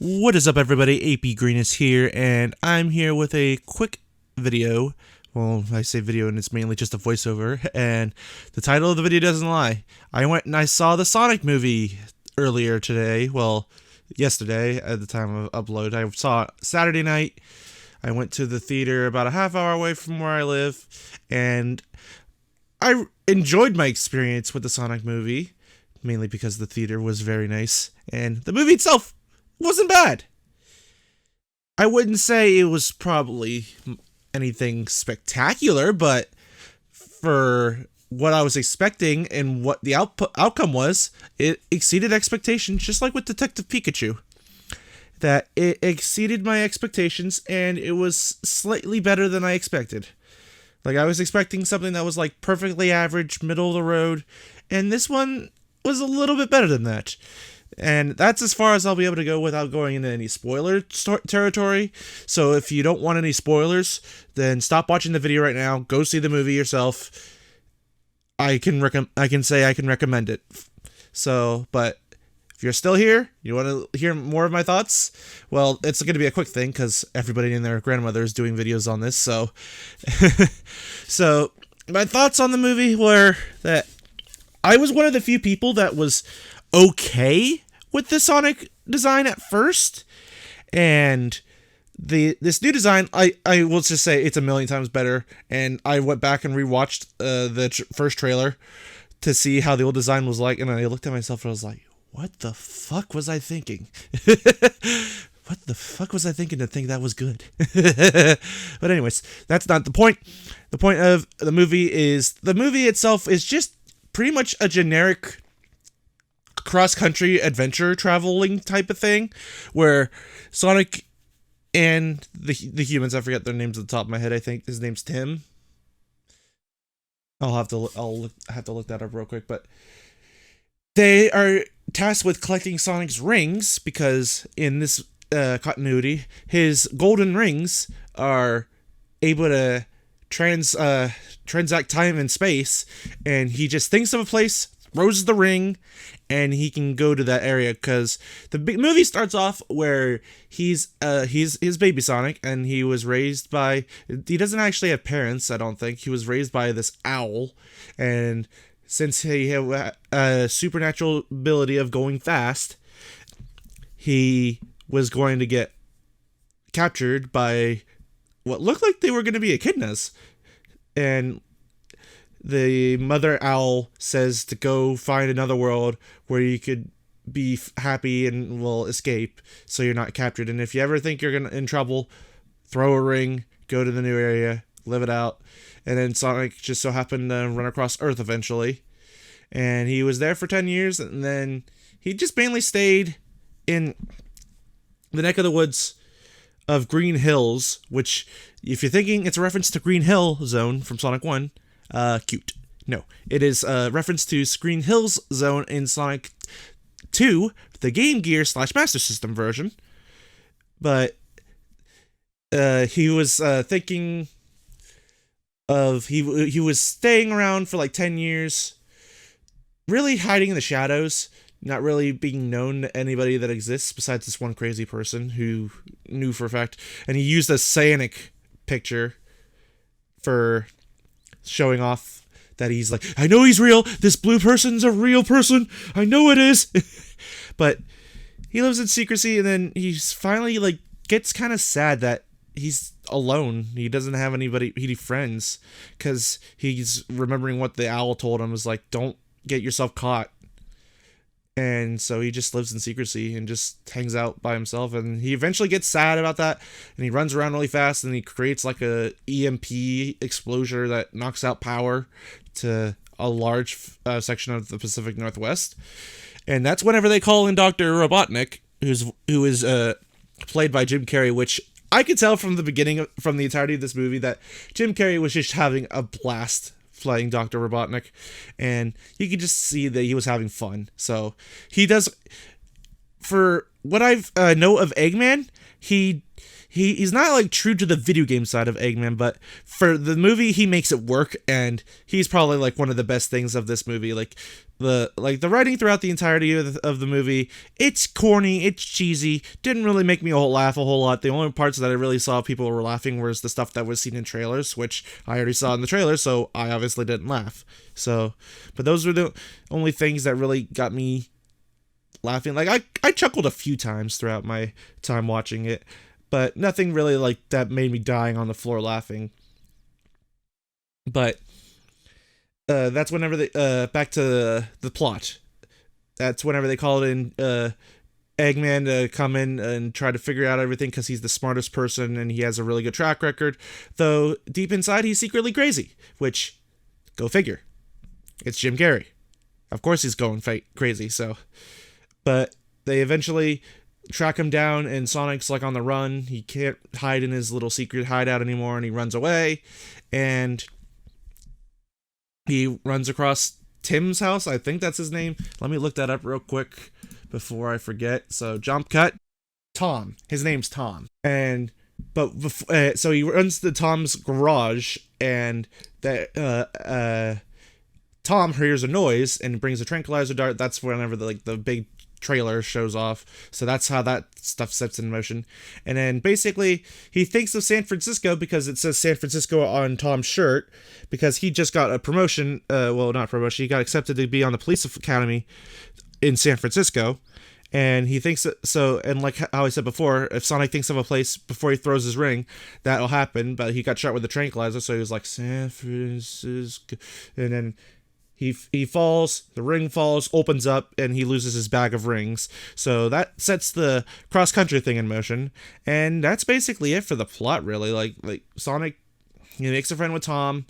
What is up, everybody? apgrenus here, and I'm here with a quick video. Well, I say video and it's mainly just a voiceover, and the title of the video doesn't lie. I went and I saw the Sonic movie earlier today, well, yesterday at the time of upload. I saw it Saturday night. I went to the theater about a half hour away from where I live, and I enjoyed my experience with the Sonic movie, mainly because the theater was very nice, and the movie itself wasn't bad. I wouldn't say it was probably anything spectacular, but for what I was expecting and what the outcome was, it exceeded expectations, just like with Detective Pikachu. That it exceeded my expectations, and it was slightly better than I expected. Like, I was expecting something that was like perfectly average, middle of the road, and this one was a little bit better than that. And that's as far as I'll be able to go without going into any spoiler territory. So if you don't want any spoilers, then stop watching the video right now. Go see the movie yourself. I can say I can recommend it. So, but if you're still here, you want to hear more of my thoughts? Well, it's going to be a quick thing because everybody and their grandmother is doing videos on this. So, so my thoughts on the movie were that I was one of the few people that was okay with the Sonic design at first, and this new design, I will just say it's a million times better. And I went back and rewatched the first trailer to see how the old design was like, and I looked at myself and I was like, what the fuck was I thinking? What the fuck was I thinking to think that was good? But anyways, that's not the point. The point of the movie is the movie itself is just pretty much a generic cross-country adventure traveling type of thing, where Sonic and the humans, I forget their names at the top of my head. I think his name's Tim. I'll have to look that up real quick, but they are tasked with collecting Sonic's rings because in this continuity, his golden rings are able to transact time and space, and he just thinks of a place, throws the ring, and he can go to that area. Because the movie starts off where he's baby Sonic, and he was raised by, he doesn't actually have parents, I don't think. He was raised by this owl, and since he had a supernatural ability of going fast, he was going to get captured by what looked like they were going to be echidnas. And the mother owl says to go find another world where you could be happy and will escape, so you're not captured. And if you ever think you're in trouble, throw a ring, go to the new area, live it out. And then Sonic just so happened to run across Earth eventually, and he was there for 10 years, and then he just mainly stayed in the neck of the woods of Green Hills, which, if you're thinking it's a reference to Green Hill Zone from Sonic 1, cute. No, it is a reference to Green Hills Zone in Sonic 2, the Game Gear / Master System version. But he was thinking of, he was staying around for like 10 years, really hiding in the shadows, not really being known to anybody that exists besides this one crazy person who knew for a fact. And he used a cyanic picture for showing off that he's like, I know he's real. This blue person's a real person. I know it is. But he lives in secrecy, and then he's finally like gets kind of sad that he's alone. He doesn't have any friends, because he's remembering what the owl told him, was like, don't get yourself caught. And so he just lives in secrecy and just hangs out by himself, and he eventually gets sad about that, and he runs around really fast, and he creates like a EMP explosion that knocks out power to a large section of the Pacific Northwest. And that's whenever they call in Dr. Robotnik, who is played by Jim Carrey, which I could tell from the beginning, from the entirety of this movie, that Jim Carrey was just having a blast playing Dr. Robotnik, and you could just see that he was having fun. So he does, for what I've know of Eggman, he he's not like true to the video game side of Eggman, but for the movie he makes it work, and he's probably like one of the best things of this movie. Like the writing throughout the entirety of the movie, it's corny, it's cheesy, didn't really make me laugh a whole lot. The only parts that I really saw people were laughing was the stuff that was seen in trailers, which I already saw in the trailer, so I obviously didn't laugh. So, but those were the only things that really got me laughing. Like I chuckled a few times throughout my time watching it, but nothing really like that made me dying on the floor laughing. But that's whenever they back to the plot. That's whenever they called in Eggman to come in and try to figure out everything because he's the smartest person and he has a really good track record. Though deep inside he's secretly crazy, which, go figure. It's Jim Carrey. Of course he's going crazy. So, but they eventually track him down, and Sonic's like on the run. He can't hide in his little secret hideout anymore, and he runs away, and he runs across Tim's house. I think that's his name. Let me look that up real quick before I forget. So jump cut. Tom. His name's Tom. And so he runs to Tom's garage, and that Tom hears a noise and brings a tranquilizer dart. That's whenever the big trailer shows off. So that's how that stuff sets in motion. And then basically he thinks of San Francisco because it says San Francisco on Tom's shirt, because he just got a promotion. Well, not promotion. He got accepted to be on the police academy in San Francisco. And he thinks that, so, and like how I said before, if Sonic thinks of a place before he throws his ring, that'll happen. But he got shot with a tranquilizer, so he was like, San Francisco. And then he falls, the ring falls, opens up, and he loses his bag of rings. So that sets the cross-country thing in motion. And that's basically it for the plot, really. Like Sonic, he makes a friend with Tom,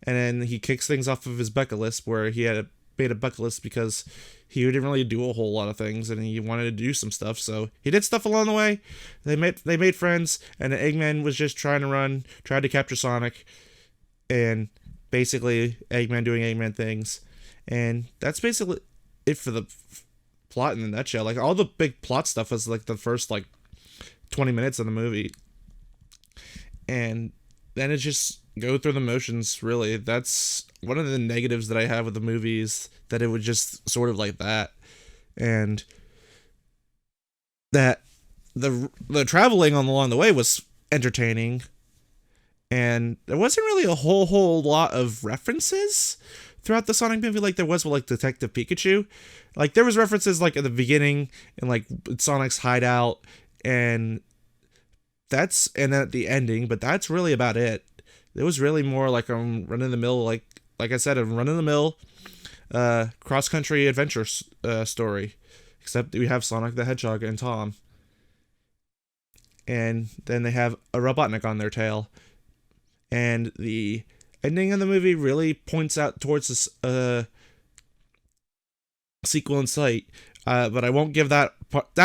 and then he kicks things off of his bucket list, where he had made a bucket list because he didn't really do a whole lot of things, and he wanted to do some stuff. So he did stuff along the way. They made friends, and Eggman was just trying to capture Sonic, and basically Eggman doing Eggman things. And that's basically it for the plot in a nutshell. Like, all the big plot stuff was like the first 20 minutes of the movie, and then it just go through the motions. Really, that's one of the negatives that I have with the movies, that it would just sort of like that. And that the traveling along the way was entertaining, and there wasn't really a whole lot of references throughout the Sonic movie like there was with Detective Pikachu. Like, there was references at the beginning and Sonic's hideout, and then at the ending, but that's really about it. It was really more like a run-of-the-mill, like I said, a run-of-the-mill cross-country adventure story, except we have Sonic the Hedgehog and Tom, and then they have a Robotnik on their tail. And the ending of the movie really points out towards this sequel in sight, but I won't give that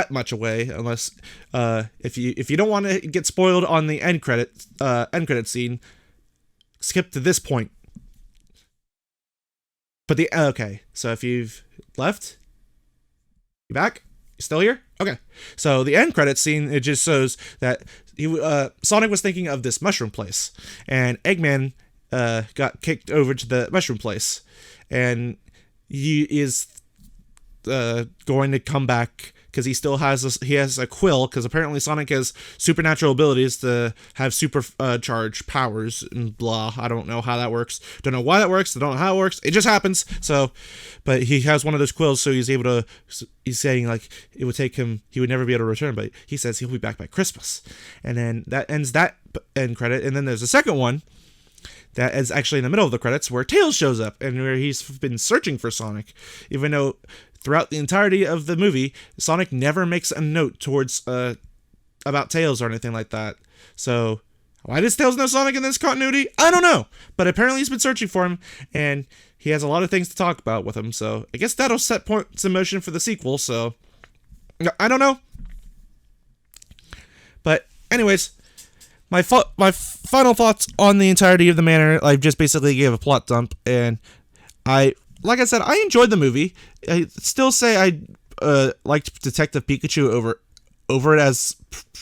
much away unless if you don't want to get spoiled on the end credit scene, skip to this point. But okay, so if you've left, you back? You still here? Okay. So the end credit scene, it just shows that Sonic was thinking of this mushroom place, and Eggman got kicked over to the mushroom place, and he is going to come back because he still has a quill, because apparently Sonic has supernatural abilities to have supercharged powers and blah. I don't know how that works. Don't know why that works. I don't know how it works. It just happens. So, but he has one of those quills, so he's able to. He's saying it would take him. He would never be able to return, but he says he'll be back by Christmas. And then that ends that end credit. And then there's a second one that is actually in the middle of the credits, where Tails shows up and where he's been searching for Sonic, even though throughout the entirety of the movie, Sonic never makes a note towards about Tails or anything like that. So why does Tails know Sonic in this continuity? I don't know, but apparently he's been searching for him, and he has a lot of things to talk about with him. So I guess that'll set points in motion for the sequel. So I don't know, but anyways. My final thoughts on the entirety of the manor, I just basically gave a plot dump, and like I said, I enjoyed the movie. I still say I liked Detective Pikachu over over it as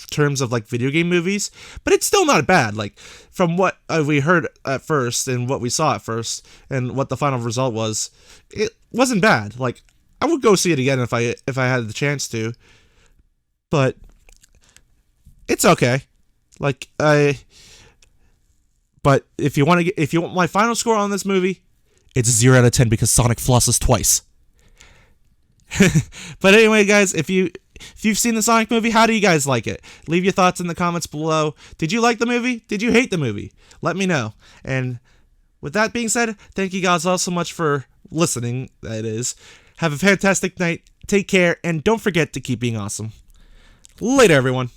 terms of like video game movies, but it's still not bad. Like from what we heard at first and what we saw at first and what the final result was, it wasn't bad. Like I would go see it again if I had the chance to, but it's okay. Like but if you want my final score on this movie, it's 0 out of 10 because Sonic flosses twice. But anyway, guys, if you've seen the Sonic movie, how do you guys like it? Leave your thoughts in the comments below. Did you like the movie? Did you hate the movie? Let me know. And with that being said, thank you guys all so much for listening, that is. Have a fantastic night. Take care, and don't forget to keep being awesome. Later, everyone.